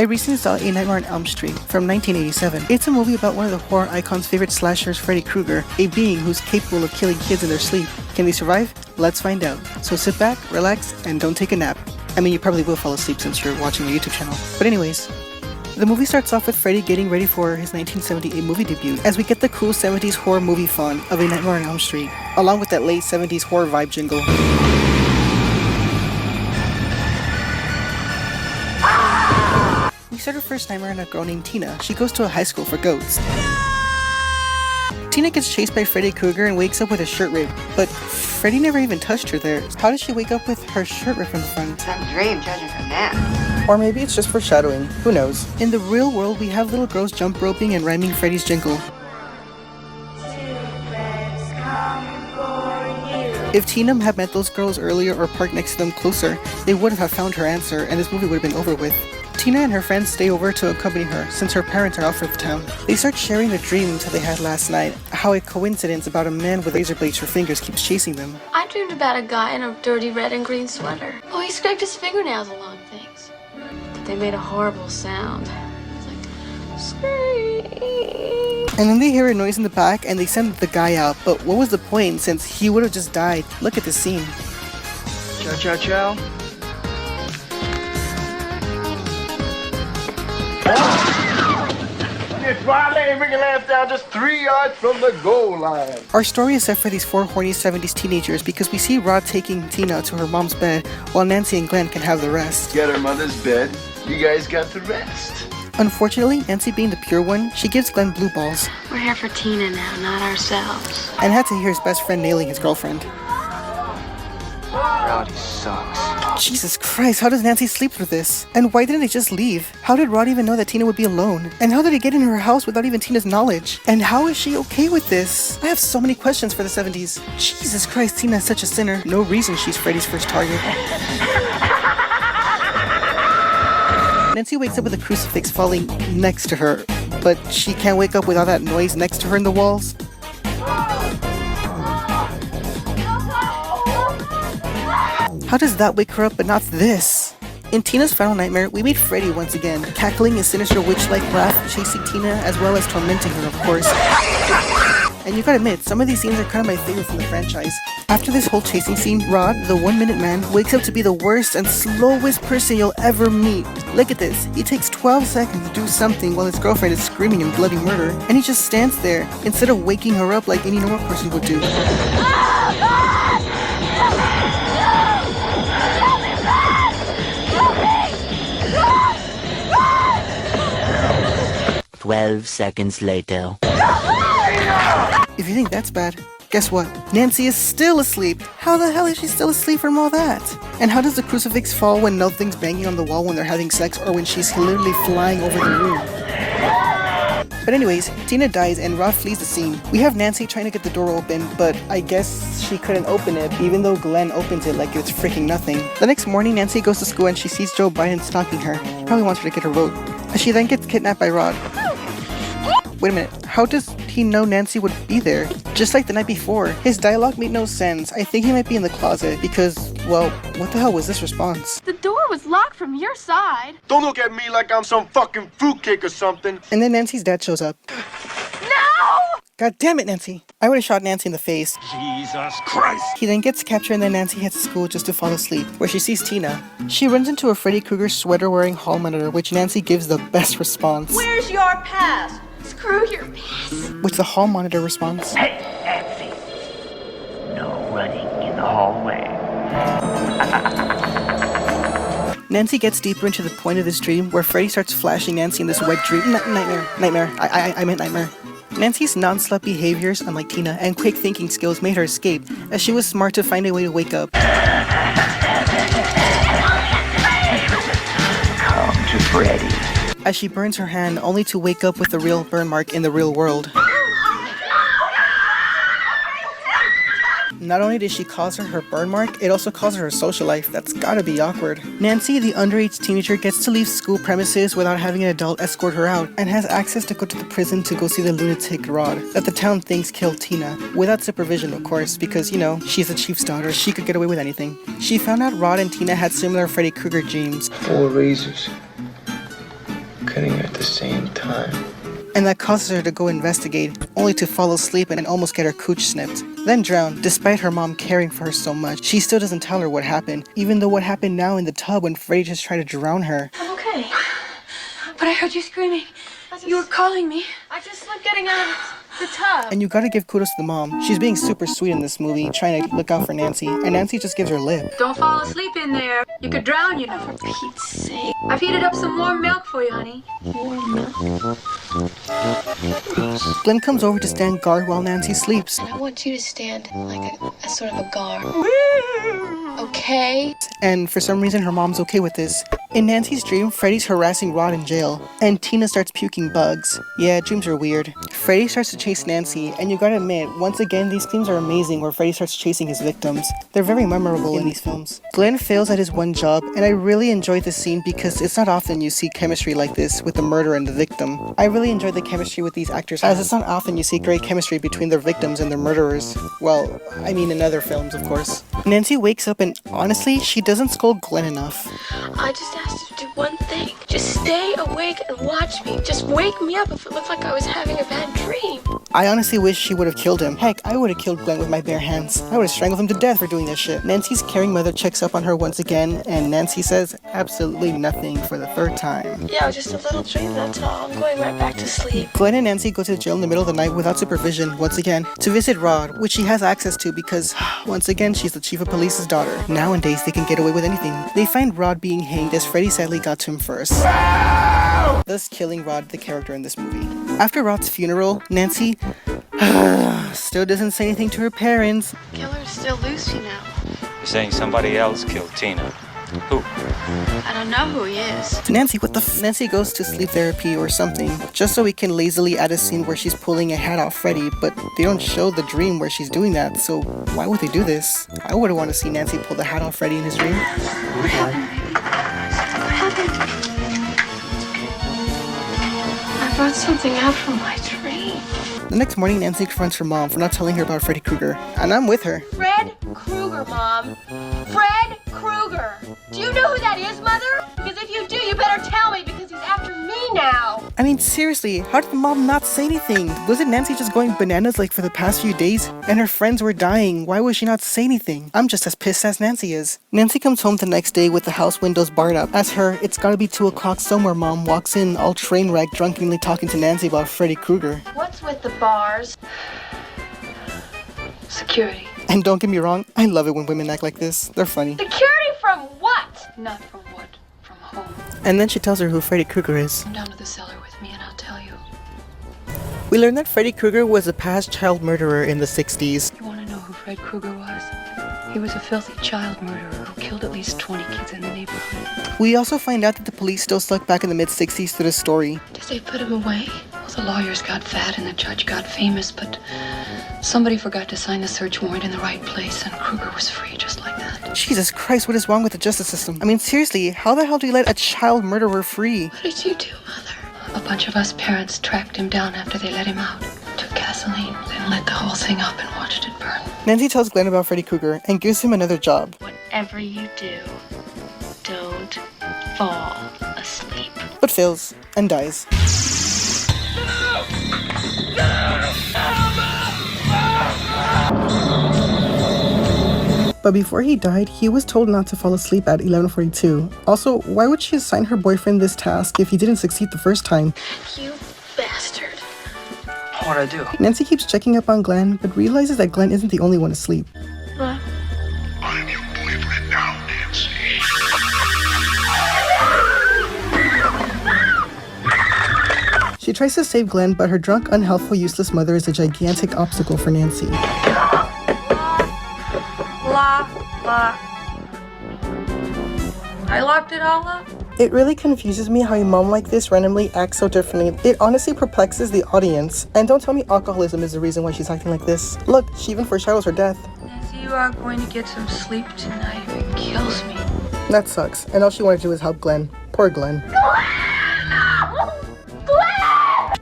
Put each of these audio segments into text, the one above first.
I recently saw A Nightmare on Elm Street from 1987. It's a movie about one of the horror icon's favorite slashers, Freddy Krueger, a being who's capable of killing kids in their sleep. Can they survive? Let's find out. So sit back, relax, and don't take a nap. I mean, you probably will fall asleep since you're watching my YouTube channel. But anyways, the movie starts off with Freddy getting ready for his 1978 movie debut, as we get the cool 70s horror movie fun of A Nightmare on Elm Street, along with that late 70s horror vibe jingle. We start our first nightmare on a girl named Tina. She goes to a high school for goats. Tina gets chased by Freddy Krueger and wakes up with her shirt ripped, but Freddy never even touched her there. How does she wake up with her shirt ripped from the front? Some dream, judging from that. Or maybe it's just foreshadowing. Who knows? In the real world, we have little girls jump roping and rhyming Freddy's jingle. If Tina had met those girls earlier or parked next to them closer, they would have found her answer and this movie would have been over with. Tina and her friends stay over to accompany her since her parents are out for the town. They start sharing the dreams that they had last night, how a coincidence about a man with razor blades for fingers keeps chasing them. I dreamed about a guy in a dirty red and green sweater. Oh, he scraped his fingernails along things. But they made a horrible sound. It's like, scream. And then they hear a noise in the back and they send the guy out, but what was the point since he would have just died? Look at this scene. Ciao, ciao, ciao. It's Riley bringing last down just 3 yards from the goal line. Our story is set for these 4 horny 70s teenagers because we see Rod taking Tina to her mom's bed while Nancy and Glenn can have the rest. Get her mother's bed. You guys got the rest. Unfortunately, Nancy being the pure one, she gives Glenn blue balls We're here for Tina now, not ourselves. and had to hear his best friend nailing his girlfriend. Rowdy sucks. Jesus Christ, how does Nancy sleep through this? And why didn't they just leave? How did Rod even know that Tina would be alone? And how did he get in her house without even Tina's knowledge? And how is she okay with this? I have so many questions for the 70s. Jesus Christ, Tina is such a sinner. No reason she's Freddy's first target. Nancy wakes up with a crucifix falling next to her, but she can't wake up with all that noise next to her in the walls. How does that wake her up but not this? In Tina's final nightmare, we meet Freddy once again, cackling a sinister witch-like laugh, chasing Tina as well as tormenting her, of course. And you gotta admit, some of these scenes are kind of my favorite from the franchise. After this whole chasing scene, Rod, the 1-minute man, wakes up to be the worst and slowest person you'll ever meet. Look at this. He takes 12 seconds to do something while his girlfriend is screaming in bloody murder, and he just stands there instead of waking her up like any normal person would do. 12 seconds later. If you think that's bad, guess what? Nancy is still asleep. How the hell is she still asleep from all that? And how does the crucifix fall when nothing's banging on the wall when they're having sex or when she's literally flying over the room? But anyways, Tina dies and Rod flees the scene. We have Nancy trying to get the door open, but I guess she couldn't open it even though Glenn opens it like it's freaking nothing. The next morning, Nancy goes to school and she sees Joe Biden stalking her. He probably wants her to get her vote. And she then gets kidnapped by Rod. Wait a minute, how does he know Nancy would be there? Just like the night before. His dialogue made no sense. I think he might be in the closet because, well, what the hell was this response? The door was locked from your side. Don't look at me like I'm some fucking fruitcake or something. And then Nancy's dad shows up. No! God damn it, Nancy. I would have shot Nancy in the face. Jesus Christ. He then gets captured and then Nancy heads to school just to fall asleep, where she sees Tina. She runs into a Freddy Krueger sweater-wearing hall monitor, which Nancy gives the best response. Where's your pass? Screw your pass. Which the hall monitor responds. Hey, Nancy. No running in the hallway. Nancy gets deeper into the point of this dream, where Freddy starts flashing Nancy in this wet dream. Nightmare. I meant nightmare. Nancy's non-slut behaviors, unlike Tina, and quick thinking skills made her escape, as she was smart to find a way to wake up. Come to Freddy. As she burns her hand, only to wake up with the real burn mark in the real world. Not only did she cause her burn mark, it also caused her social life. That's gotta be awkward. Nancy, the underage teenager, gets to leave school premises without having an adult escort her out, and has access to go to the prison to go see the lunatic Rod, that the town thinks killed Tina. Without supervision, of course, because, you know, she's the chief's daughter, she could get away with anything. She found out Rod and Tina had similar Freddy Krueger dreams. 4 razors. getting her at the same time. And that causes her to go investigate, only to fall asleep and almost get her cooch snipped. Then drown, despite her mom caring for her so much. She still doesn't tell her what happened, even though what happened now in the tub when Freddy just tried to drown her. I'm okay. But I heard you screaming. You were calling me. I just like getting out of the tub. And you gotta give kudos to the mom. She's being super sweet in this movie, trying to look out for Nancy, and Nancy just gives her lip. Don't fall asleep in there. You could drown, you know. For Pete's sake. I've heated up some warm milk for you, honey. Glenn comes over to stand guard while Nancy sleeps. And I want you to stand like a sort of a guard. Okay? And for some reason, her mom's okay with this. In Nancy's dream, Freddy's harassing Rod in jail, and Tina starts puking bugs. Yeah, dreams are weird. Freddy starts to chase Nancy, and you gotta admit, once again, these scenes are amazing where Freddy starts chasing his victims. They're very memorable in these films. Glenn fails at his one job, and I really enjoyed this scene because it's not often you see chemistry like this with the murderer and the victim. I really enjoyed the chemistry with these actors, as it's not often you see great chemistry between their victims and their murderers. Well, I mean in other films, of course. Nancy wakes up and honestly, she doesn't scold Glenn enough. I just asked you to do one thing. Just stay awake and watch me. Just wake me up if it looks like I was having a bad dream. I honestly wish she would have killed him. Heck, I would have killed Glenn with my bare hands. I would have strangled him to death for doing this shit. Nancy's caring mother checks up on her once again, and Nancy says absolutely nothing for the third time. Yeah, just a little dream, that's all. I'm going right back to sleep. Glenn and Nancy go to jail in the middle of the night without supervision, once again, to visit Rod, which she has access to because, once again, she's the chief of police's daughter. Nowadays, they can get away with anything. They find Rod being hanged as Freddy sadly got to him first, thus killing Rod, the character in this movie. After Rod's funeral, Nancy still doesn't say anything to her parents. Killer's still loose, you know. You're saying somebody else killed Tina. Who? I don't know who he is. Nancy, what the f? Nancy goes to sleep therapy or something, just so we can lazily add a scene where she's pulling a hat off Freddy, but they don't show the dream where she's doing that, so why would they do this? I wouldn't want to see Nancy pull the hat off Freddy in his dream. What happened? I brought something out from my dream. The next morning, Nancy confronts her mom for not telling her about Freddy Krueger, and I'm with her. Fred Krueger, Mom. Fred Krueger. Do you know who that is, Mother? Because if you do, you better tell me because he's after me now. I mean, seriously, how did the mom not say anything? Wasn't Nancy just going bananas like for the past few days? And her friends were dying. Why would she not say anything? I'm just as pissed as Nancy is. Nancy comes home the next day with the house windows barred up. As her, it's gotta be 2 o'clock somewhere mom walks in, all train wrecked, drunkenly talking to Nancy about Freddy Krueger. What's with the bars? Security. And don't get me wrong, I love it when women act like this. They're funny. Security from what? Not from what? From home. And then she tells her who Freddy Krueger is. Come down to the cellar with me and I'll tell you. We learn that Freddy Krueger was a past child murderer in the 60s. You want to know who Fred Krueger was? He was a filthy child murderer who killed at least 20 kids in the neighborhood. We also find out that the police still stuck back in the mid-60s to the story. Did they put him away? Well, the lawyers got fat and the judge got famous, but somebody forgot to sign the search warrant in the right place and Krueger was free just like that. Jesus Christ, what is wrong with the justice system? I mean, seriously, how the hell do you let a child murderer free? What did you do, Mother? A bunch of us parents tracked him down after they let him out. Took gasoline, then lit the whole thing up and watched it burn. Nancy tells Glenn about Freddy Krueger and gives him another job. Whatever you do, don't fall asleep. But fails and dies. But before he died, he was told not to fall asleep at 11:42. Also, why would she assign her boyfriend this task if he didn't succeed the first time? You bastard. What'd I do? Nancy keeps checking up on Glenn, but realizes that Glenn isn't the only one asleep. What? I'm your boyfriend now, Nancy. She tries to save Glenn, but her drunk, unhelpful, useless mother is a gigantic obstacle for Nancy. I locked it all up. It really confuses me how a mom like this randomly acts so differently. It honestly perplexes the audience. And don't tell me alcoholism is the reason why she's acting like this. Look, she even foreshadows her death. Nancy, you are going to get some sleep tonight if it kills me. That sucks. And all she wanted to do is help Glenn. Poor Glenn.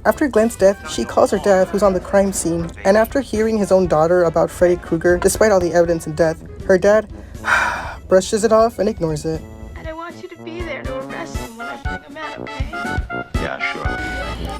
After Glenn's death, she calls her dad, who's on the crime scene. And after hearing his own daughter about Freddy Krueger, despite all the evidence and death, her dad brushes it off and ignores it. And I want you to be there to arrest him when I bring him out, okay? Yeah,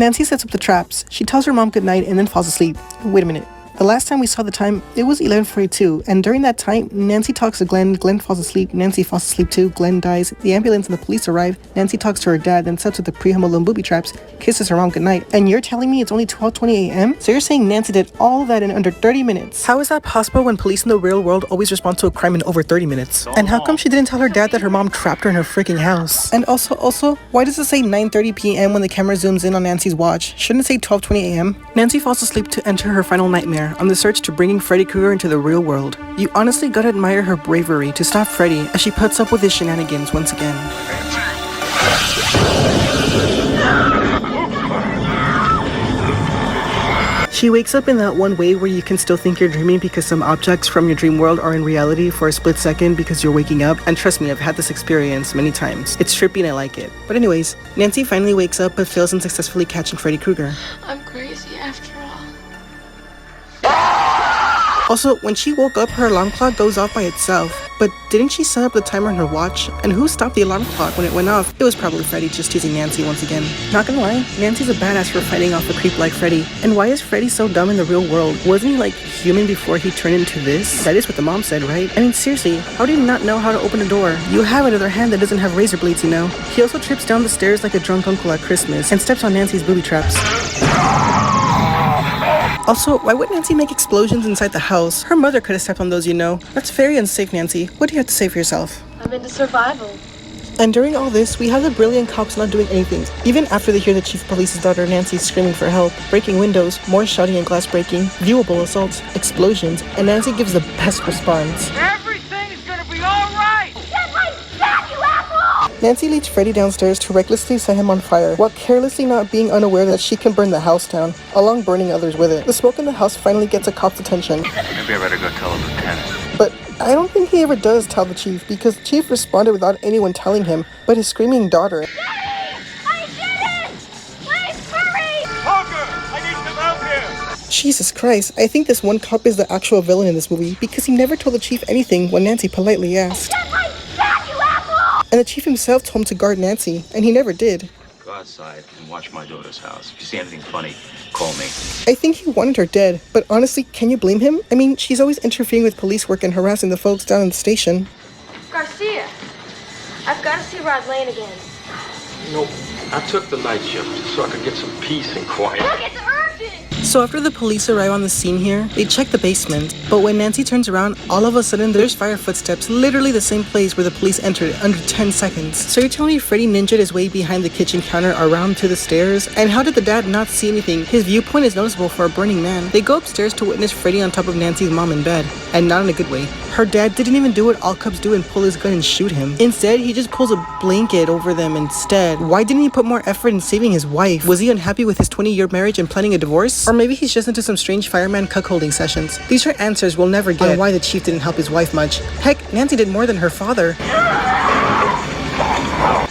Nancy sets up the traps. She tells her mom goodnight and then falls asleep. Wait a minute. The last time we saw the time, it was 11:42, and during that time, Nancy talks to Glenn, Glenn falls asleep, Nancy falls asleep too, Glenn dies, the ambulance and the police arrive, Nancy talks to her dad, then sets up the pre-Home Alone booby traps, kisses her mom goodnight, and you're telling me it's only 12:20 a.m.? So you're saying Nancy did all of that in under 30 minutes? How is that possible when police in the real world always respond to a crime in over 30 minutes? And how come she didn't tell her dad that her mom trapped her in her freaking house? And also, why does it say 9:30 p.m. when the camera zooms in on Nancy's watch? Shouldn't it say 12:20 a.m.? Nancy falls asleep to enter her final nightmare on the search to bringing Freddy Krueger into the real world. You honestly gotta admire her bravery to stop Freddy as she puts up with his shenanigans once again. She wakes up in that one way where you can still think you're dreaming because some objects from your dream world are in reality for a split second because you're waking up. And trust me, I've had this experience many times. It's trippy and I like it. But anyways, Nancy finally wakes up but fails in successfully catching Freddy Krueger. I'm crazy after all. Also, when she woke up, her alarm clock goes off by itself. But didn't she set up the timer on her watch? And who stopped the alarm clock when it went off? It was probably Freddy just teasing Nancy once again. Not gonna lie, Nancy's a badass for fighting off a creep like Freddy. And why is Freddy so dumb in the real world? Wasn't he like human before he turned into this? That is what the mom said, right? I mean, seriously, how do you not know how to open a door? You have another hand that doesn't have razor blades, you know? He also trips down the stairs like a drunk uncle at Christmas and steps on Nancy's booby traps. Also, why would Nancy make explosions inside the house? Her mother could have stepped on those, you know. That's very unsafe, Nancy. What do you have to say for yourself? I'm into survival. And during all this, we have the brilliant cops not doing anything. Even after they hear the chief of police's daughter Nancy screaming for help, breaking windows, more shouting and glass breaking, viewable assaults, explosions, and Nancy gives the best response. Everything is gonna be alright! Nancy leads Freddy downstairs to recklessly set him on fire, while carelessly not being unaware that she can burn the house down, along burning others with it. The smoke in the house finally gets a cop's attention. Maybe I better go tell the lieutenant. But I don't think he ever does tell the chief, because the chief responded without anyone telling him, but his screaming daughter. I did it! Please hurry! Parker, I need some help here! Jesus Christ, I think this one cop is the actual villain in this movie, because he never told the chief anything when Nancy politely asked. And the chief himself told him to guard Nancy, and he never did. Go outside and watch my daughter's house. If you see anything funny, call me. I think he wanted her dead, but honestly, can you blame him? I mean, she's always interfering with police work and harassing the folks down in the station. Garcia, I've got to see Rod Lane again. You know, I took the night shift so I could get some peace and quiet. Look, it's urgent! So after the police arrive on the scene here, they check the basement, but when Nancy turns around, all of a sudden there's fire footsteps, literally the same place where the police entered under 10 seconds. So you're telling me Freddy ninja'd his way behind the kitchen counter around to the stairs? And how did the dad not see anything? His viewpoint is noticeable for a burning man. They go upstairs to witness Freddy on top of Nancy's mom in bed, and not in a good way. Her dad didn't even do what all cops do and pull his gun and shoot him. Instead, he just pulls a blanket over them instead. Why didn't he put more effort in saving his wife? Was he unhappy with his 20-year marriage and planning a divorce? Or maybe he's just into some strange fireman cuckolding sessions. These are answers we'll never get on why the chief didn't help his wife much. Heck, Nancy did more than her father.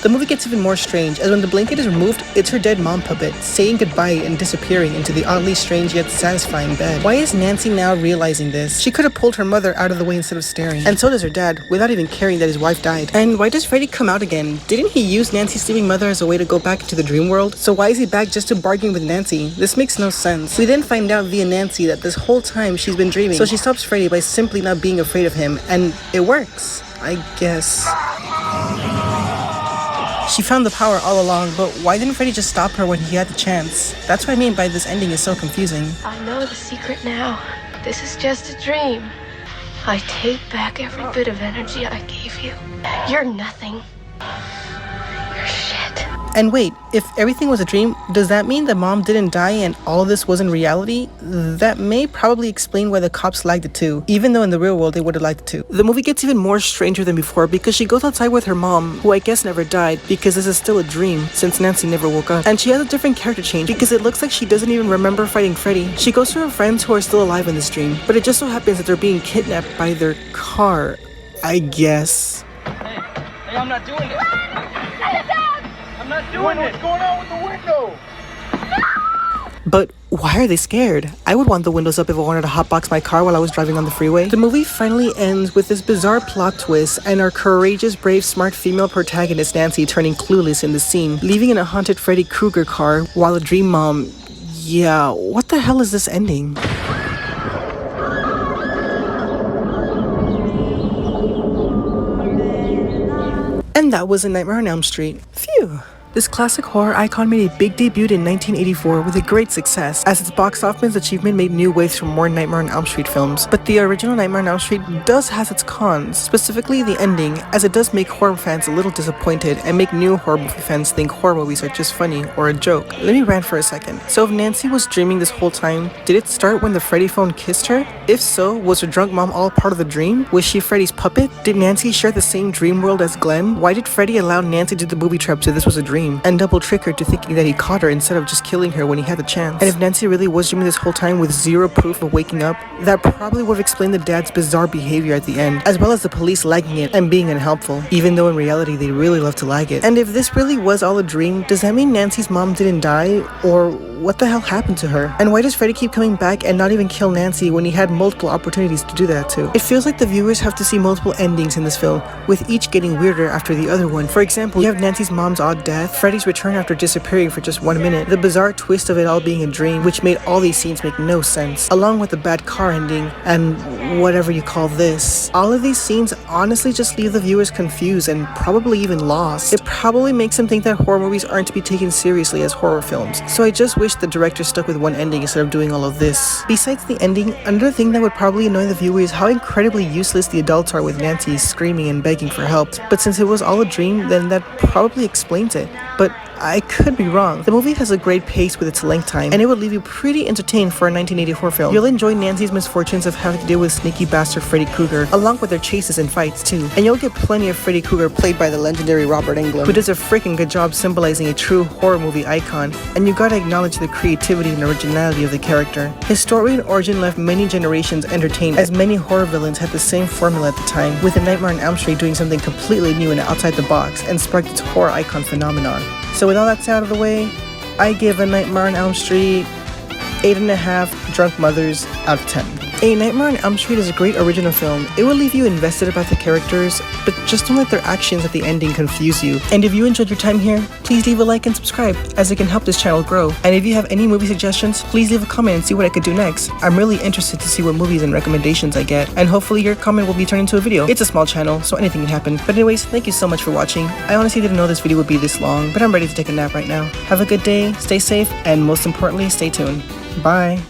The movie gets even more strange, as when the blanket is removed, it's her dead mom puppet, saying goodbye and disappearing into the oddly strange yet satisfying bed. Why is Nancy now realizing this? She could have pulled her mother out of the way instead of staring. And so does her dad, without even caring that his wife died. And why does Freddy come out again? Didn't he use Nancy's sleeping mother as a way to go back into the dream world? So why is he back just to bargain with Nancy? This makes no sense. We then find out via Nancy that this whole time she's been dreaming, so she stops Freddy by simply not being afraid of him, and it works, I guess. She found the power all along, but why didn't Freddy just stop her when he had the chance? That's what I mean by this ending is so confusing. I know the secret now. This is just a dream. I take back every bit of energy I gave you. You're nothing. You're shit. And wait, if everything was a dream, does that mean that mom didn't die and all of this wasn't reality? That may probably explain why the cops liked it too, even though in the real world they would have liked it too. The movie gets even more stranger than before because she goes outside with her mom, who I guess never died because this is still a dream since Nancy never woke up. And she has a different character change because it looks like she doesn't even remember fighting Freddy. She goes to her friends who are still alive in this dream, but it just so happens that they're being kidnapped by their car, I guess. Hey, I'm not doing it. I'm not doing it. What's going on with the window? But why are they scared? I would want the windows up if I wanted to hotbox my car while I was driving on the freeway. The movie finally ends with this bizarre plot twist and our courageous, brave, smart female protagonist Nancy turning clueless in the scene, leaving in a haunted Freddy Krueger car while a dream mom... Yeah, what the hell is this ending? And that was A Nightmare on Elm Street. Phew. This classic horror icon made a big debut in 1984 with a great success, as its box office achievement made new waves for more Nightmare on Elm Street films. But the original Nightmare on Elm Street does have its cons, specifically the ending, as it does make horror fans a little disappointed and make new horror movie fans think horror movies are just funny or a joke. Let me rant for a second. So if Nancy was dreaming this whole time, did it start when the Freddy phone kissed her? If so, was her drunk mom all part of the dream? Was she Freddy's puppet? Did Nancy share the same dream world as Glenn? Why did Freddy allow Nancy to do the booby traps if this was a dream? And double trick her to thinking that he caught her instead of just killing her when he had the chance? And if Nancy really was dreaming this whole time with zero proof of waking up, that probably would have explained the dad's bizarre behavior at the end, as well as the police liking it and being unhelpful, even though in reality they really love to like it. And if this really was all a dream, does that mean Nancy's mom didn't die? Or what the hell happened to her? And why does Freddy keep coming back and not even kill Nancy when he had multiple opportunities to do that too? It feels like the viewers have to see multiple endings in this film, with each getting weirder after the other one. For example, you have Nancy's mom's odd death, Freddy's return after disappearing for just 1 minute, the bizarre twist of it all being a dream, which made all these scenes make no sense, along with the bad car ending, and whatever you call this. All of these scenes honestly just leave the viewers confused and probably even lost. It probably makes them think that horror movies aren't to be taken seriously as horror films. So I just wish the director stuck with one ending instead of doing all of this. Besides the ending, another thing that would probably annoy the viewer is how incredibly useless the adults are with Nancy screaming and begging for help. But since it was all a dream, then that probably explains it. But I could be wrong. The movie has a great pace with its length time, and it would leave you pretty entertained for a 1984 film. You'll enjoy Nancy's misfortunes of having to deal with sneaky bastard Freddy Krueger, along with their chases and fights too. And you'll get plenty of Freddy Krueger played by the legendary Robert Englund, who does a freaking good job symbolizing a true horror movie icon, and you gotta acknowledge the creativity and originality of the character. His story and origin left many generations entertained, as many horror villains had the same formula at the time, with A Nightmare on Elm Street doing something completely new and outside the box, and sparked its horror icon phenomenon. So with all that out of the way, I give A Nightmare on Elm Street 8.5 drunk mothers out of 10. A Nightmare on Elm Street is a great original film. It will leave you invested about the characters, but just don't let their actions at the ending confuse you. And if you enjoyed your time here, please leave a like and subscribe, as it can help this channel grow. And if you have any movie suggestions, please leave a comment and see what I could do next. I'm really interested to see what movies and recommendations I get, and hopefully your comment will be turned into a video. It's a small channel, so anything can happen. But anyways, thank you so much for watching. I honestly didn't know this video would be this long, but I'm ready to take a nap right now. Have a good day, stay safe, and most importantly, stay tuned. Bye.